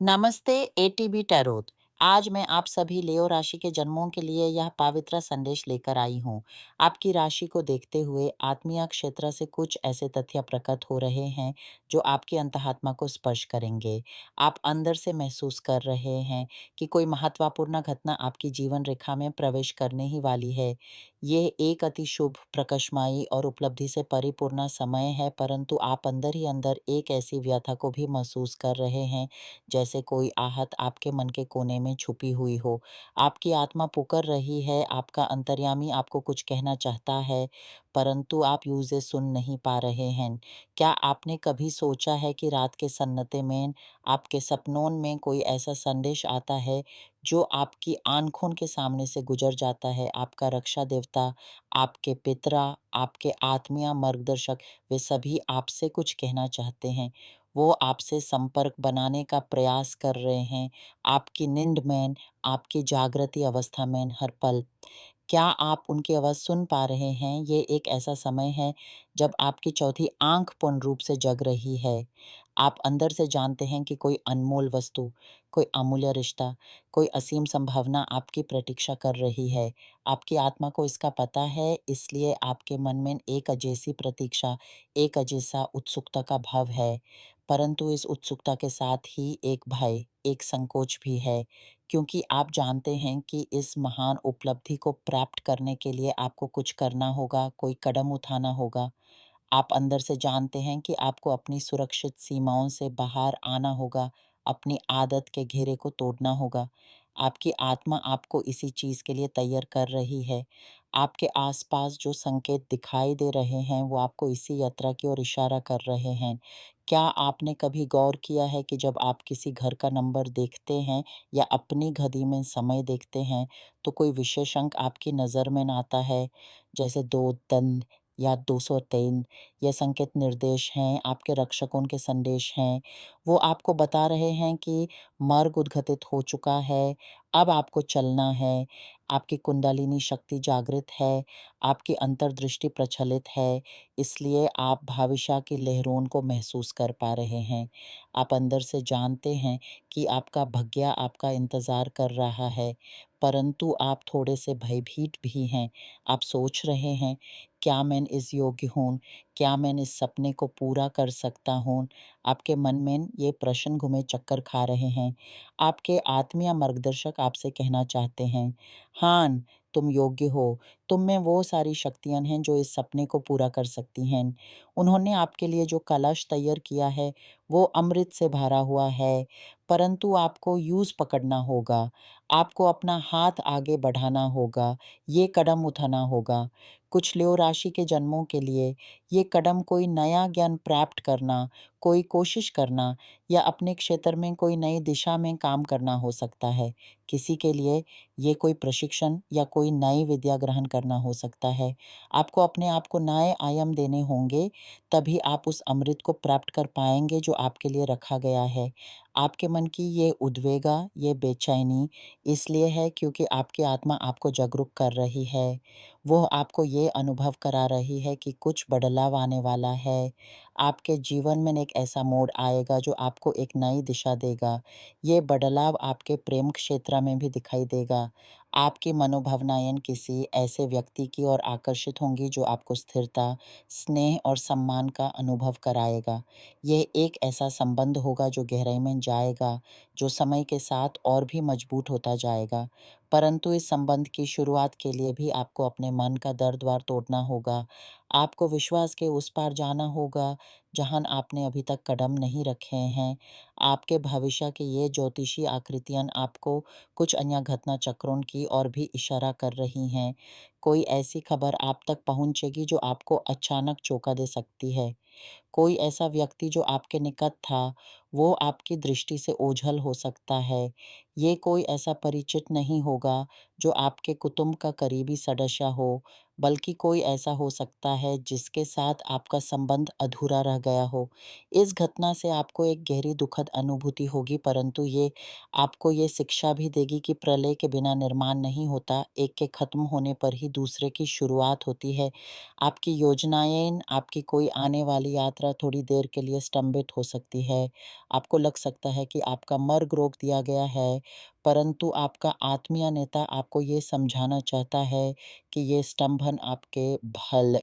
नमस्ते ATB tarot. आज मैं आप सभी लियो राशि के जन्मों के लिए यह पवित्र संदेश लेकर आई हूँ। आपकी राशि को देखते हुए आत्मीय क्षेत्र से कुछ ऐसे तथ्य प्रकट हो रहे हैं जो आपकी अंतरात्मा को स्पर्श करेंगे। आप अंदर से महसूस कर रहे हैं कि कोई महत्वपूर्ण घटना आपकी जीवन रेखा में प्रवेश करने ही वाली है। ये एक अति शुभ, प्रकाशमयी और उपलब्धि से परिपूर्ण समय है, परंतु आप अंदर ही अंदर एक ऐसी व्यथा को भी महसूस कर रहे हैं जैसे कोई आहत आपके मन के कोने में छुपी हुई हो। आपकी आत्मा पुकार रही है, आपका अंतर्यामी आपको कुछ कहना चाहता है, परंतु आप उसे सुन नहीं पा रहे हैं। क्या आपने कभी सोचा है कि रात के सन्नाटे में आपके सपनों में कोई ऐसा संदेश आता है जो आपकी आँखों के सामने से गुजर जाता है? आपका रक्षा देवता, आपके पितरा, आपके आत्मीय मार्गदर्शक, वे सभी आपसे कुछ कहना चाहते हैं। वो आपसे संपर्क बनाने का प्रयास कर रहे हैं, आपकी नींद में, आपकी जागृति अवस्था में हर पल। क्या आप उनकी आवाज़ सुन पा रहे हैं? ये एक ऐसा समय है जब आपकी चौथी आँख पूर्ण रूप से जग रही है। आप अंदर से जानते हैं कि कोई अनमोल वस्तु, कोई अमूल्य रिश्ता, कोई असीम संभावना आपकी प्रतीक्षा कर रही है। आपकी आत्मा को इसका पता है, इसलिए आपके मन में एक अजैसी प्रतीक्षा, एक अजैसा उत्सुकता का भाव है। परंतु इस उत्सुकता के साथ ही एक भय, एक संकोच भी है, क्योंकि आप जानते हैं कि इस महान उपलब्धि को प्राप्त करने के लिए आपको कुछ करना होगा, कोई कदम उठाना होगा। आप अंदर से जानते हैं कि आपको अपनी सुरक्षित सीमाओं से बाहर आना होगा, अपनी आदत के घेरे को तोड़ना होगा। आपकी आत्मा आपको इसी चीज़ के लिए तैयार कर रही है। आपके आसपास जो संकेत दिखाई दे रहे हैं, वो आपको इसी यात्रा की ओर इशारा कर रहे हैं। क्या आपने कभी गौर किया है कि जब आप किसी घर का नंबर देखते हैं या अपनी घड़ी में समय देखते हैं, तो कोई विशेष अंक आपकी नज़र में ना आता है, जैसे 2, 3 या 203? ये संकेत निर्देश हैं, आपके रक्षकों के संदेश हैं। वो आपको बता रहे हैं कि मार्ग उद्घाटित हो चुका है, अब आपको चलना है। आपकी कुंडलिनी शक्ति जागृत है, आपकी अंतर्दृष्टि प्रचलित है, इसलिए आप भविष्य की लहरों को महसूस कर पा रहे हैं। आप अंदर से जानते हैं कि आपका भाग्य आपका इंतज़ार कर रहा है, परंतु आप थोड़े से भयभीत भी हैं। आप सोच रहे हैं, क्या मैं इस योग्य हूँ? क्या मैं इस सपने को पूरा कर सकता हूँ? आपके मन में ये प्रश्न घूमे चक्कर खा रहे हैं। आपके आत्मीय मार्गदर्शक आपसे कहना चाहते हैं, हाँ, तुम योग्य हो। तुम में वो सारी शक्तियाँ हैं जो इस सपने को पूरा कर सकती हैं। उन्होंने आपके लिए जो कलश तैयार किया है, वो अमृत से भरा हुआ है, परंतु आपको यूज़ पकड़ना होगा। आपको अपना हाथ आगे बढ़ाना होगा, ये कदम उठाना होगा। कुछ लियो राशि के जन्मों के लिए ये कदम कोई नया ज्ञान प्राप्त करना, कोई कोशिश करना या अपने क्षेत्र में कोई नई दिशा में काम करना हो सकता है। किसी के लिए ये कोई प्रशिक्षण या कोई नई विद्या ग्रहण करना हो सकता है। आपको अपने आप को नए आयाम देने होंगे, तभी आप उस अमृत को प्राप्त कर पाएँगे जो आपके लिए रखा गया है। आपके मन की ये उद्वेगा, ये बेचैनी इसलिए है क्योंकि आपकी आत्मा आपको जागरूक कर रही है। वो आपको ये अनुभव करा रही है कि कुछ बदलाव आने वाला है। आपके जीवन में एक ऐसा मोड़ आएगा जो आपको एक नई दिशा देगा। ये बदलाव आपके प्रेम क्षेत्र में भी दिखाई देगा। आपकी मनोभावनाएँ किसी ऐसे व्यक्ति की ओर आकर्षित होंगी जो आपको स्थिरता, स्नेह और सम्मान का अनुभव कराएगा। ये एक ऐसा संबंध होगा जो गहराई में जाएगा, जो समय के साथ और भी मजबूत होता जाएगा। परंतु इस संबंध की शुरुआत के लिए भी आपको अपने मन का दर्द-वार तोड़ना होगा। आपको विश्वास के उस पार जाना होगा, जहाँ आपने अभी तक कदम नहीं रखे हैं। आपके भविष्य की ये ज्योतिषी आकृतियाँ आपको कुछ अन्य घटना चक्रों की ओर भी इशारा कर रही हैं। कोई ऐसी खबर आप तक पहुँचेगी जो आपको अचानक चौंका दे सकती है। कोई ऐसा व्यक्ति जो आपके निकट था, वो आपकी दृष्टि से ओझल हो सकता है। ये कोई ऐसा परिचित नहीं होगा जो आपके कुटुंब का करीबी सदस्य हो, बल्कि कोई ऐसा हो सकता है जिसके साथ आपका संबंध अधूरा रह गया हो। इस घटना से आपको एक गहरी दुखद दुखद अनुभूति होगी, परंतु ये आपको ये शिक्षा भी देगी कि प्रलय के बिना निर्माण नहीं होता, एक के खत्म होने पर ही दूसरे की शुरुआत होती है। आपकी योजनाएँ, आपकी कोई आने वाली यात्रा थोड़ी देर के लिए स्तंभित हो सकती है। आपको लग सकता है कि आपका मार्ग रोक दिया गया है, परंतु आपका आत्मीय नेता आपको ये समझाना चाहता है कि ये स्तंभन आपके भल